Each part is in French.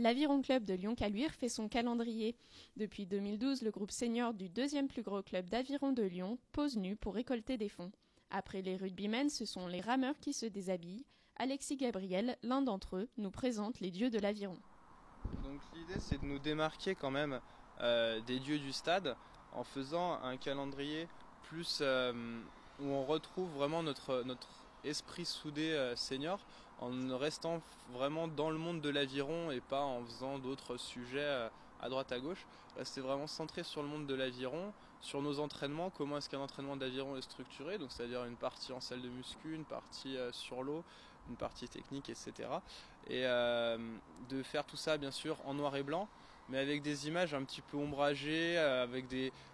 L'Aviron Club de Lyon-Caluire fait son calendrier. Depuis 2012, le groupe senior du deuxième plus gros club d'aviron de Lyon pose nu pour récolter des fonds. Après les rugbymen, ce sont les rameurs qui se déshabillent. Alexis Gabriel, l'un d'entre eux, nous présente les dieux de l'aviron. Donc l'idée c'est de nous démarquer quand même des dieux du stade en faisant un calendrier plus où on retrouve vraiment notre esprit soudé senior en restant vraiment dans le monde de l'aviron et pas en faisant d'autres sujets à droite à gauche. Là c'est vraiment centré sur le monde de l'aviron, sur nos entraînements, comment est-ce qu'un entraînement d'aviron est structuré, donc c'est-à-dire une partie en salle de muscu, une partie sur l'eau, une partie technique, etc. Et de faire tout ça bien sûr en noir et blanc, mais avec des images un petit peu ombragées,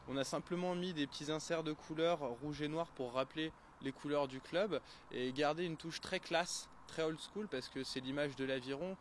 on a simplement mis des petits inserts de couleurs rouge et noir pour rappeler les couleurs du club et garder une touche très classe, très old school parce que c'est l'image de l'aviron.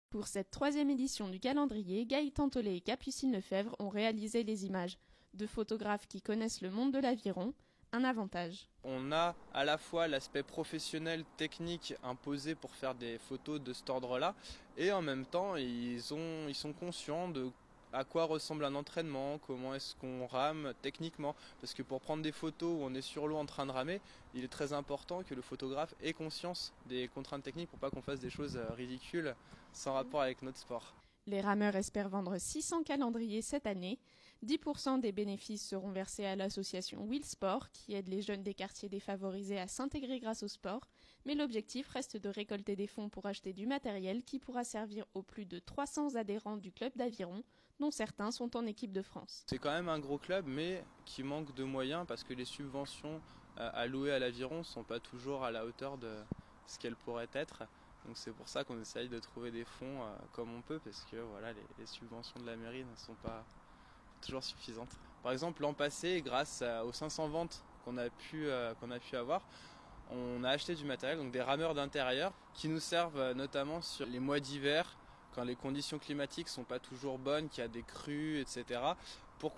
Pour cette troisième édition du calendrier, Gaëtan Tollet et Capucine Lefebvre ont réalisé les images. Deux photographes qui connaissent le monde de l'aviron, un avantage. On a à la fois l'aspect professionnel, technique imposé pour faire des photos de cet ordre-là, et en même temps ils sont conscients de à quoi ressemble un entraînement, comment est-ce qu'on rame techniquement. Parce que pour prendre des photos où on est sur l'eau en train de ramer, il est très important que le photographe ait conscience des contraintes techniques pour pas qu'on fasse des choses ridicules sans rapport avec notre sport. Les rameurs espèrent vendre 600 calendriers cette année. 10% des bénéfices seront versés à l'association Will Sport, qui aide les jeunes des quartiers défavorisés à s'intégrer grâce au sport. Mais l'objectif reste de récolter des fonds pour acheter du matériel qui pourra servir aux plus de 300 adhérents du club d'aviron, dont certains sont en équipe de France. C'est quand même un gros club, mais qui manque de moyens parce que les subventions allouées à l'aviron ne sont pas toujours à la hauteur de ce qu'elles pourraient être. Donc c'est pour ça qu'on essaye de trouver des fonds comme on peut, parce que voilà, les subventions de la mairie ne sont pas toujours suffisantes. Par exemple, l'an passé, grâce aux 500 ventes qu'on a pu avoir, on a acheté du matériel, donc des rameurs d'intérieur, qui nous servent notamment sur les mois d'hiver, quand les conditions climatiques ne sont pas toujours bonnes, qu'il y a des crues, etc., pour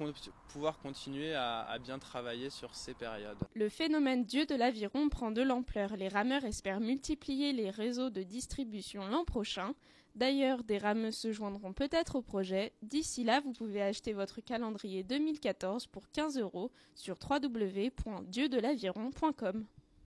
pouvoir continuer à bien travailler sur ces périodes. Le phénomène dieu de l'aviron prend de l'ampleur. Les rameurs espèrent multiplier les réseaux de distribution l'an prochain. D'ailleurs, des rameuses se joindront peut-être au projet. D'ici là, vous pouvez acheter votre calendrier 2014 pour 15 € sur www.dieudelaviron.com.